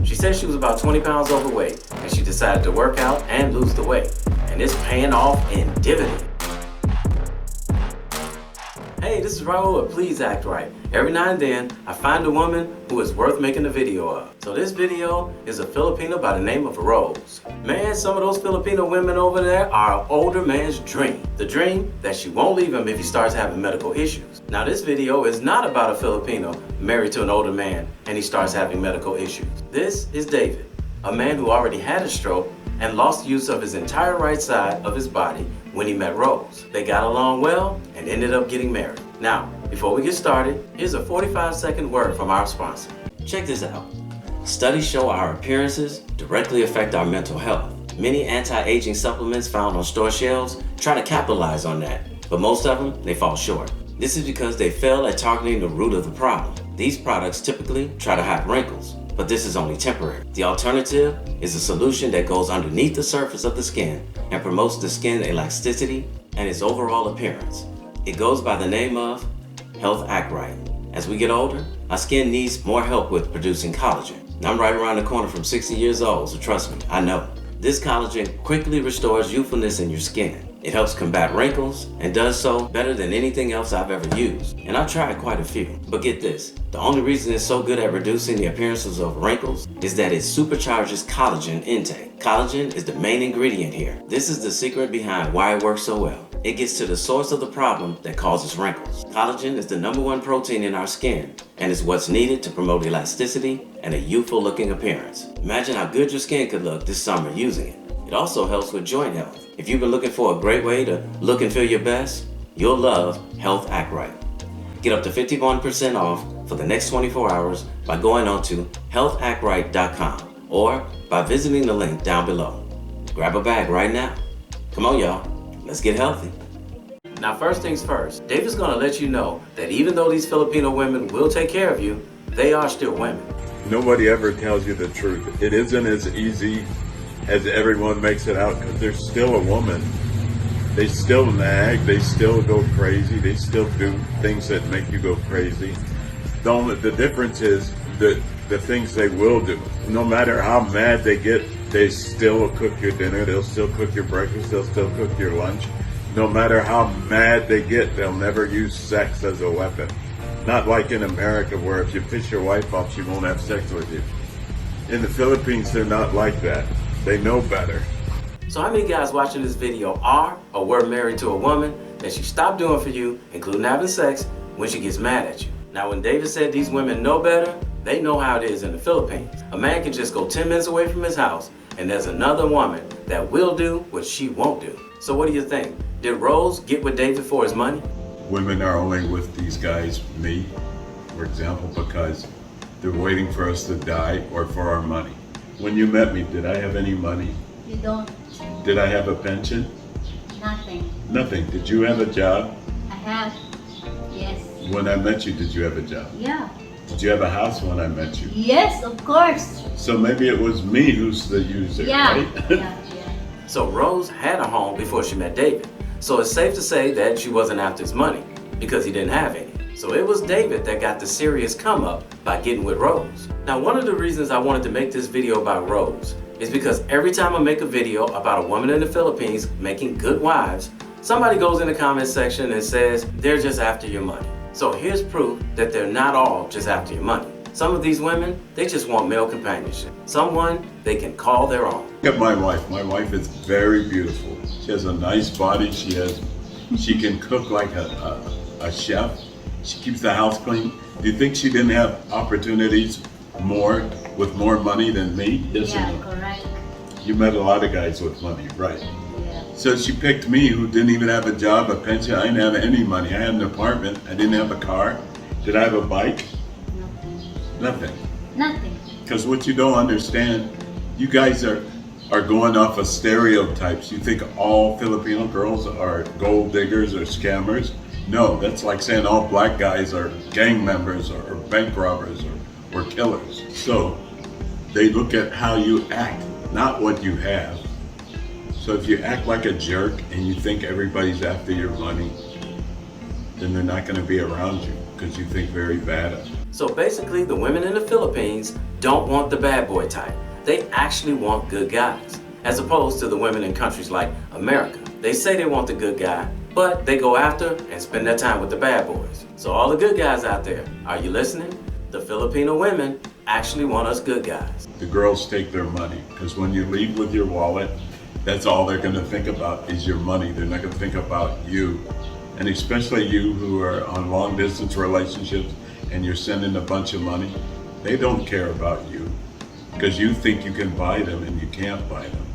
She said she was about 20 pounds overweight, and she decided to work out and lose the weight. And it's paying off in dividends. Hey, this is Raulh at Please Act Right. Every now and then, I find a woman who is worth making a video of. So this video is a Filipino by the name of Rose. Man, some of those Filipino women over there are an older man's dream. The dream that she won't leave him if he starts having medical issues. Now this video is not about a Filipino married to an older man and he starts having medical issues. This is David, a man who already had a stroke and lost use of his entire right side of his body when he met Rose. They got along well and ended up getting married. Now, before we get started, here's a 45-second word from our sponsor. Check this out. Studies show our appearances directly affect our mental health. Many anti-aging supplements found on store shelves try to capitalize on that, but most of them, they fall short. This is because they fail at targeting the root of the problem. These products typically try to hide wrinkles, but this is only temporary. The alternative is a solution that goes underneath the surface of the skin and promotes the skin elasticity and its overall appearance. It goes by the name of Health Act Right. As we get older, our skin needs more help with producing collagen. Now, I'm right around the corner from 60 years old, so trust me, I know. This collagen quickly restores youthfulness in your skin. It helps combat wrinkles and does so better than anything else I've ever used. And I've tried quite a few. But get this, the only reason it's so good at reducing the appearances of wrinkles is that it supercharges collagen intake. Collagen is the main ingredient here. This is the secret behind why it works so well. It gets to the source of the problem that causes wrinkles. Collagen is the #1 protein in our skin and is what's needed to promote elasticity and a youthful looking appearance. Imagine how good your skin could look this summer using it. It also helps with joint health. If you've been looking for a great way to look and feel your best, you'll love Health Act Right. Get up to 51% off for the next 24 hours by going on to healthactright.com or by visiting the link down below. Grab a bag right now. Come on, y'all. Let's get healthy. Now, first things first, David's gonna let you know that even though these Filipino women will take care of you, they are still women. Nobody ever tells you the truth. It isn't as easy as everyone makes it out because they're still a woman. They still nag, they still go crazy, they still do things that make you go crazy. The difference is the things they will do. No matter how mad they get, they still cook your dinner, they'll still cook your breakfast, they'll still cook your lunch. No matter how mad they get, they'll never use sex as a weapon. Not like in America where if you piss your wife off, she won't have sex with you. In the Philippines, they're not like that. They know better. So how many guys watching this video are or were married to a woman that she stopped doing for you, including having sex, when she gets mad at you? Now, when David said these women know better, they know how it is in the Philippines. A man can just go 10 minutes away from his house and there's another woman that will do what she won't do. So what do you think? Did Rose get with David for his money? Women are only with these guys, me, for example, because they're waiting for us to die or for our money. When you met me, did I have any money? You don't. Did I have a pension? Nothing. Nothing. Did you have a job? I have. Yes. When I met you, did you have a job? Yeah. Did you have a house when I met you? Yes, of course. So maybe it was me who's the user, Yeah. right? Yeah. So Rose had a home before she met David. So it's safe to say that she wasn't after his money because he didn't have any. So it was David that got the serious come up by getting with Rose. Now, one of the reasons I wanted to make this video about Rose is because every time I make a video about a woman in the Philippines making good wives, somebody goes in the comment section and says they're just after your money. So here's proof that they're not all just after your money. Some of these women, they just want male companionship. Someone they can call their own. Look at my wife. My wife is very beautiful. She has a nice body. She can cook like a chef. She keeps the house clean. Do you think she didn't have opportunities with more money than me? Yes Yeah, or no? correct. You met a lot of guys with money, right? Yeah. So she picked me who didn't even have a job, a pension. I didn't have any money. I had an apartment. I didn't have a car. Did I have a bike? Nothing. Nothing. Nothing. Because what you don't understand, you guys are going off of stereotypes. You think all Filipino girls are gold diggers or scammers. No, that's like saying all black guys are gang members or bank robbers or killers. So they look at how you act, not what you have. So if you act like a jerk and you think everybody's after your money, then they're not going to be around you because you think very bad of them. So basically, the women in the Philippines don't want the bad boy type. They actually want good guys, as opposed to the women in countries like America. They say they want the good guy, but they go after and spend their time with the bad boys. So all the good guys out there, are you listening? The Filipino women actually want us good guys. The girls take their money, because when you leave with your wallet, that's all they're going to think about is your money. They're not going to think about you. And especially you who are on long distance relationships and you're sending a bunch of money, they don't care about you because you think you can buy them and you can't buy them.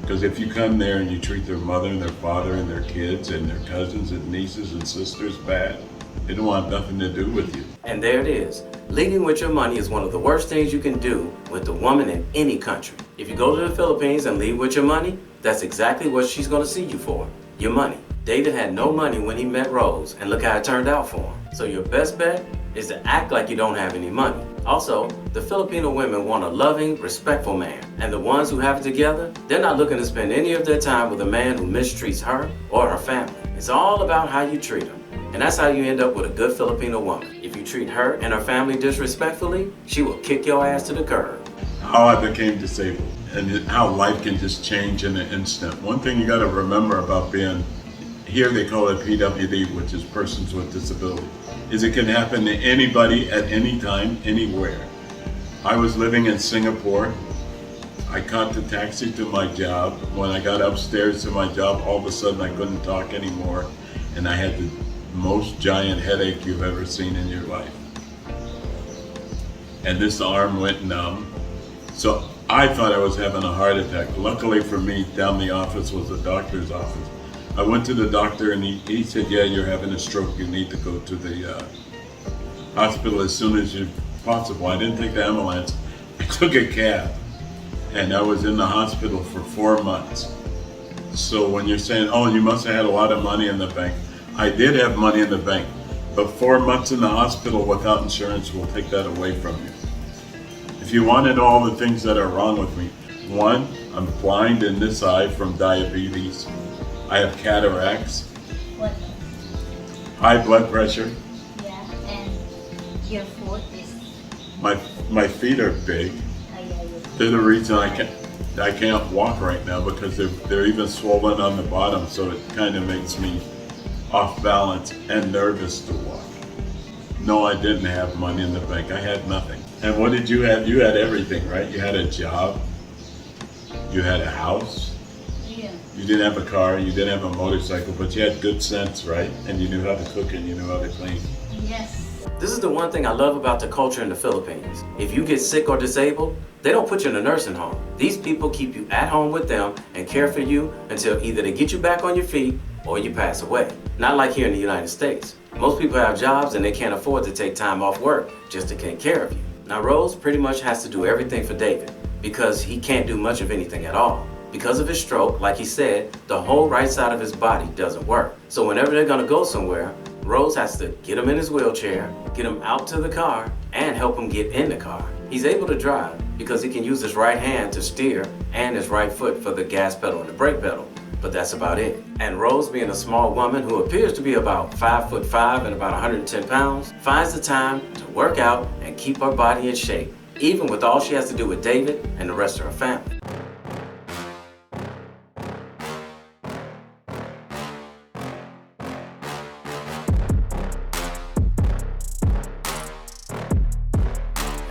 Because if you come there and you treat their mother and their father and their kids and their cousins and nieces and sisters bad, they don't want nothing to do with you. And there it is. Leading with your money is one of the worst things you can do with a woman in any country. If you go to the Philippines and lead with your money, that's exactly what she's going to see you for, your money. David had no money when he met Rose, and look how it turned out for him. So your best bet is to act like you don't have any money. Also, the Filipino women want a loving, respectful man. And the ones who have it together, they're not looking to spend any of their time with a man who mistreats her or her family. It's all about how you treat them. And that's how you end up with a good Filipino woman. If you treat her and her family disrespectfully, she will kick your ass to the curb. How I became disabled and how life can just change in an instant. One thing you got to remember about being, here they call it PWD, which is persons with disability, is it can happen to anybody at any time, anywhere. I was living in Singapore. I caught the taxi to my job. When I got upstairs to my job, all of a sudden I couldn't talk anymore, and I had the most giant headache you've ever seen in your life. And this arm went numb. So I thought I was having a heart attack. Luckily for me, down the office was the doctor's office. I went to the doctor and he said, yeah, you're having a stroke. You need to go to the hospital as soon as possible. I didn't take the ambulance. I took a cab and I was in the hospital for 4 months. So when you're saying, oh, you must have had a lot of money in the bank. I did have money in the bank, but 4 months in the hospital without insurance will take that away from you. If you wanted all the things that are wrong with me, one, I'm blind in this eye from diabetes. I have cataracts, What? high blood pressure. Yeah, and your foot is. My feet are big. They're the reason I can't walk right now because they're even swollen on the bottom, so it kind of makes me off balance and nervous to walk. No, I didn't have money in the bank. I had nothing. And what did you have? You had everything, right? You had a job. You had a house. Yeah. You didn't have a car. You didn't have a motorcycle, but you had good sense, right? And you knew how to cook and you knew how to clean. Yes. This is the one thing I love about the culture in the Philippines. If you get sick or disabled, they don't put you in a nursing home. These people keep you at home with them and care for you until either they get you back on your feet or you pass away. Not like here in the United States. Most people have jobs and they can't afford to take time off work just to take care of you. Now Rose pretty much has to do everything for David because he can't do much of anything at all. Because of his stroke, like he said, the whole right side of his body doesn't work. So whenever they're gonna go somewhere, Rose has to get him in his wheelchair, get him out to the car, and help him get in the car. He's able to drive because he can use his right hand to steer and his right foot for the gas pedal and the brake pedal. But that's about it. And Rose, being a small woman who appears to be about 5'5" and about 110 pounds, finds the time to work out and keep her body in shape, even with all she has to do with David and the rest of her family.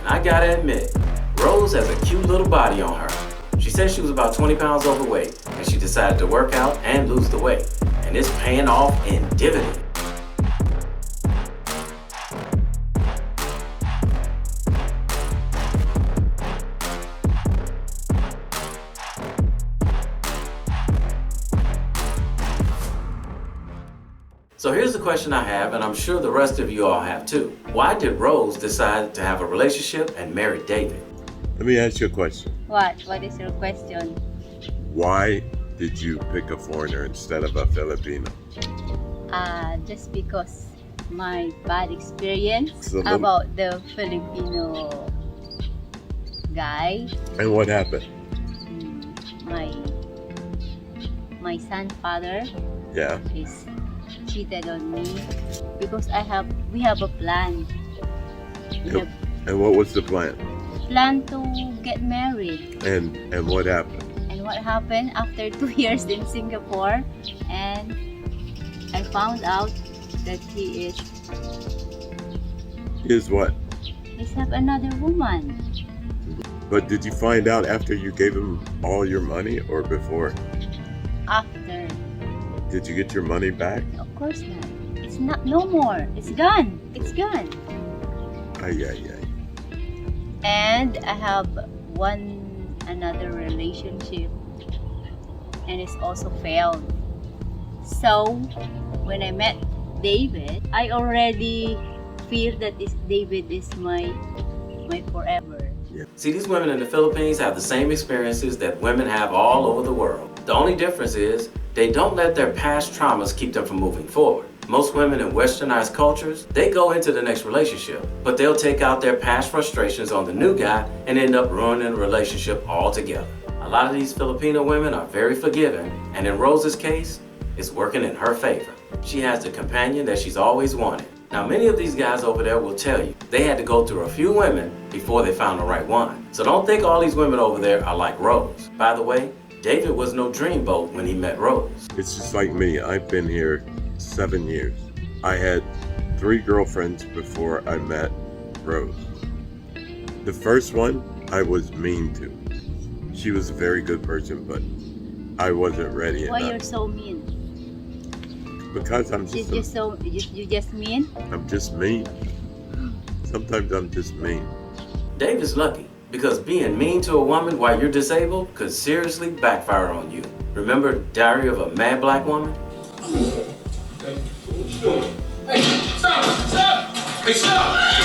I gotta admit, Rose has a cute little body on her. She said she was about 20 pounds overweight, and she decided to work out and lose the weight. And it's paying off in dividends. So here's the question I have, and I'm sure the rest of you all have too. Why did Rose decide to have a relationship and marry David? Let me ask you a question. What? What is your question? Why did you pick a foreigner instead of a Filipino? Just because my bad experience So the- about the Filipino guy. And what happened? My son's father Yeah. is cheated on me because we have a plan. We Yep. have, And what was the plan? plan to get married. And what happened? And what happened after 2 years in Singapore, and I found out that he Is what? have another woman. But did you find out after you gave him all your money or before? After, Did you get your money back? of course not. It's not no more. It's gone. It's gone. Ay, ay, ay. And I have another relationship, and it's also failed. So when I met David, I already feel that David is my forever. See, these women in the Philippines have the same experiences that women have all over the world. The only difference is they don't let their past traumas keep them from moving forward. Most women in westernized cultures, they go into the next relationship, but they'll take out their past frustrations on the new guy and end up ruining the relationship altogether. A lot of these Filipino women are very forgiving, and in Rose's case, it's working in her favor. She has the companion that she's always wanted. Now, many of these guys over there will tell you they had to go through a few women before they found the right one. So don't think all these women over there are like Rose. By the way, David was no dreamboat when he met Rose. It's just like me. I've been here 7 years. I had 3 girlfriends before I met Rose. The first one I was mean to. She was a very good person, but I wasn't ready Why enough. you're so mean? Because I'm just You just mean? I'm just mean. Sometimes I'm just mean. David's lucky because being mean to a woman while you're disabled could seriously backfire on you. Remember Diary of a Mad Black Woman? Hey, stop! Stop! Hey, stop!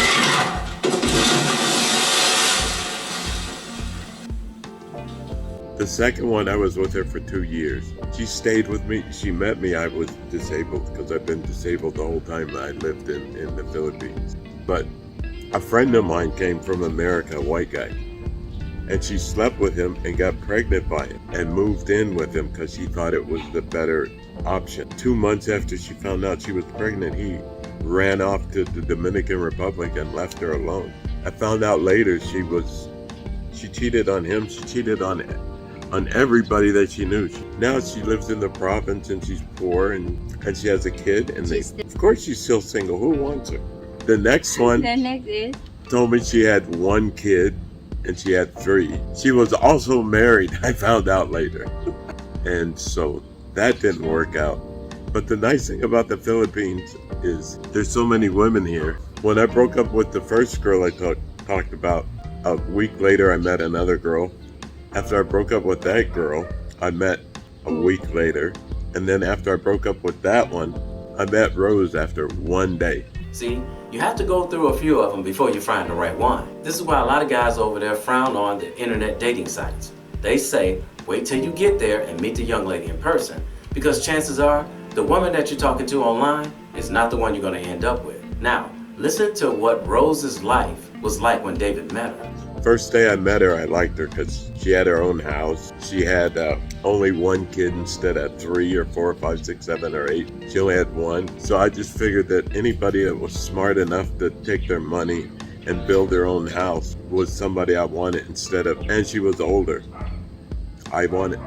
The second one, I was with her for 2 years. She stayed with me. She met me. I was disabled because I've been disabled the whole time I lived in the Philippines. But a friend of mine came from America, a white guy, and she slept with him and got pregnant by him and moved in with him because she thought it was the better option. 2 months after she found out she was pregnant, he ran off to the Dominican Republic and left her alone. I found out later she cheated on him. She cheated on everybody that she knew. Now she lives in the province and she's poor and she has a kid, and of course she's still single. Who wants her? The next one The next is told me she had 1 kid and she had 3. She was also married, I found out later. And so that didn't work out. But the nice thing about the Philippines is there's so many women here. When I broke up with the first girl I talked about, a week later I met another girl. After I broke up with that girl, I met a week later. And then after I broke up with that one, I met Rose after 1 day. See, you have to go through a few of them before you find the right one. This is why a lot of guys over there frown on the internet dating sites. They say, wait till you get there and meet the young lady in person, because chances are the woman that you're talking to online is not the one you're going to end up with. Now, listen to what Rose's life was like when David met her. First day I met her, I liked her because she had her own house. She had only 1 kid instead of 3 or 4 or 5, 6, 7 or 8. She only had 1. So I just figured that anybody that was smart enough to take their money and build their own house was somebody I wanted and she was older. I wanted,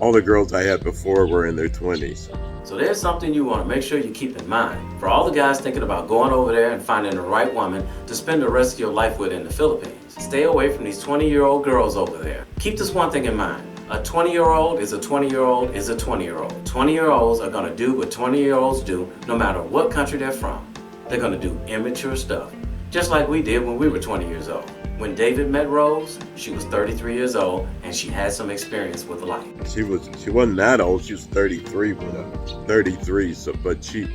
all the girls I had before were in their 20s. So there's something you want to make sure you keep in mind. For all the guys thinking about going over there and finding the right woman to spend the rest of your life with in the Philippines, stay away from these 20-year-old girls over there. Keep this one thing in mind. A 20-year-old is a 20-year-old is a 20-year-old. 20-year-olds are going to do what 20-year-olds do no matter what country they're from. They're going to do immature stuff, just like we did when we were 20 years old. When David met Rose, she was 33 years old and she had some experience with life. She wasn't that old. She was 33 when I was 33. So, but she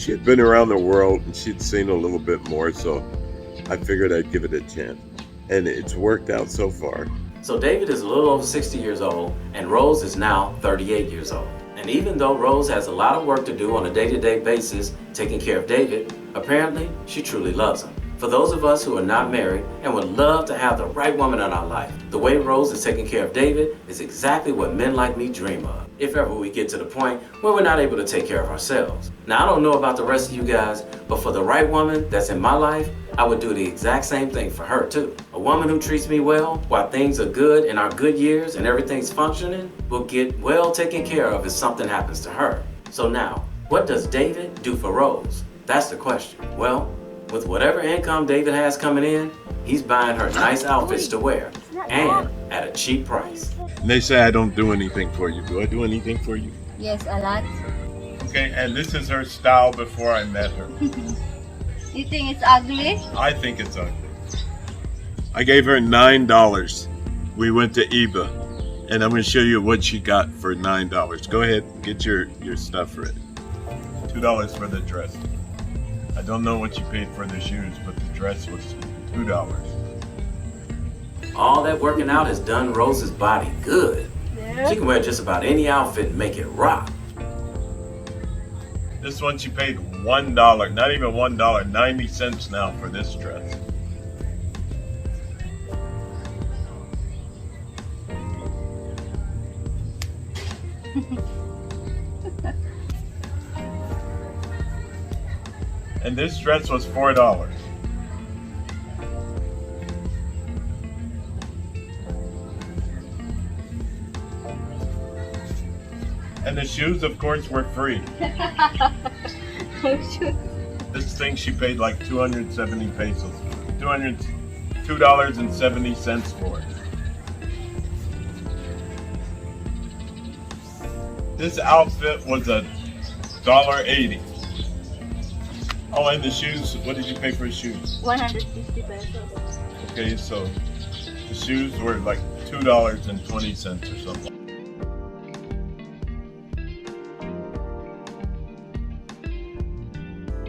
had been around the world and she'd seen a little bit more. So I figured I'd give it a chance, and it's worked out so far. So David is a little over 60 years old and Rose is now 38 years old. And even though Rose has a lot of work to do on a day-to-day basis taking care of David, apparently she truly loves him. For those of us who are not married and would love to have the right woman in our life, the way Rose is taking care of David is exactly what men like me dream of, if ever we get to the point where we're not able to take care of ourselves. Now, I don't know about the rest of you guys, but for the right woman that's in my life, I would do the exact same thing for her too. A woman who treats me well while things are good in our good years and everything's functioning will get well taken care of if something happens to her. So now, what does David do for Rose? That's the question. Well, with whatever income David has coming in, he's buying her nice outfits to wear, and at a cheap price. And they say I don't do anything for you. Do I do anything for you? Yes, a lot. Okay, and this is her style before I met her. You think it's ugly? I think it's ugly. I gave her $9. We went to Eva, and I'm going to show you what she got for $9. Go ahead, get your stuff ready. $2 for the dress. I don't know what you paid for the shoes, but the dress was $2. All that working out has done Rose's body good. Yeah. She can wear just about any outfit and make it rock. This one she paid $1, not even $1, 90 cents now for this dress. And this dress was $4. And the shoes, of course, were free. This thing she paid like 270 pesos. $2.70 for it. This outfit was $1.80. Oh, and the shoes, what did you pay for the shoes? 150 pesos. Okay, so the shoes were like $2.20 or something.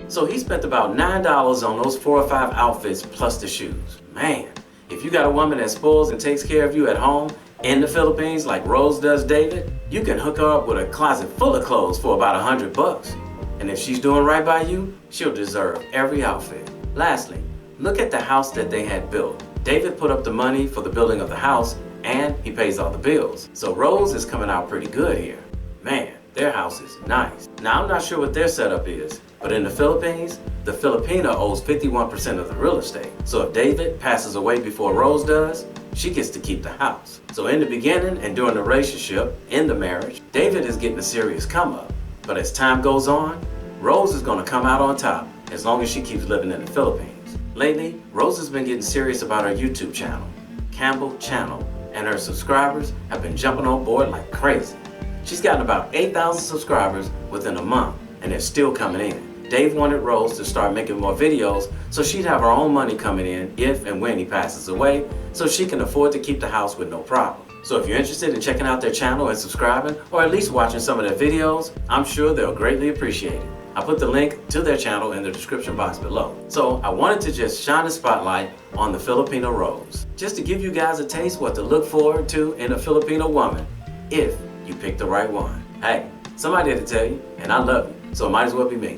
So he spent about $9 on those 4 or 5 outfits plus the shoes. Man, if you got a woman that spoils and takes care of you at home in the Philippines like Rose does David, you can hook her up with a closet full of clothes for about $100. And if she's doing right by you, she'll deserve every outfit. Lastly, look at the house that they had built. David put up the money for the building of the house and he pays all the bills. So Rose is coming out pretty good here. Man, their house is nice. Now, I'm not sure what their setup is, but in the Philippines, the Filipina owes 51% of the real estate. So if David passes away before Rose does, she gets to keep the house. So in the beginning and during the relationship, in the marriage, David is getting a serious come up. But as time goes on, Rose is gonna come out on top as long as she keeps living in the Philippines. Lately, Rose has been getting serious about her YouTube channel, Campbell Channel, and her subscribers have been jumping on board like crazy. She's gotten about 8,000 subscribers within a month, and they're still coming in. Dave wanted Rose to start making more videos so she'd have her own money coming in if and when he passes away, so she can afford to keep the house with no problem. So if you're interested in checking out their channel and subscribing, or at least watching some of their videos, I'm sure they'll greatly appreciate it. I put the link to their channel in the description box below. So I wanted to just shine a spotlight on the Filipina Rose, just to give you guys a taste what to look forward to in a Filipino woman, if you pick the right one. Hey, somebody had to tell you, and I love you, so it might as well be me.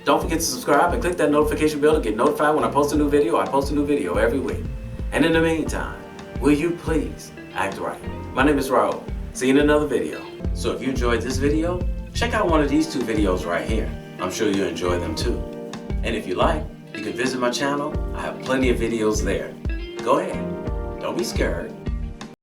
Don't forget to subscribe and click that notification bell to get notified when I post a new video. I post a new video every week. And in the meantime, will you please act right? My name is Raulh. See you in another video. So if you enjoyed this video, check out one of these 2 videos right here. I'm sure you'll enjoy them too. And if you like, you can visit my channel. I have plenty of videos there. Go ahead. Don't be scared.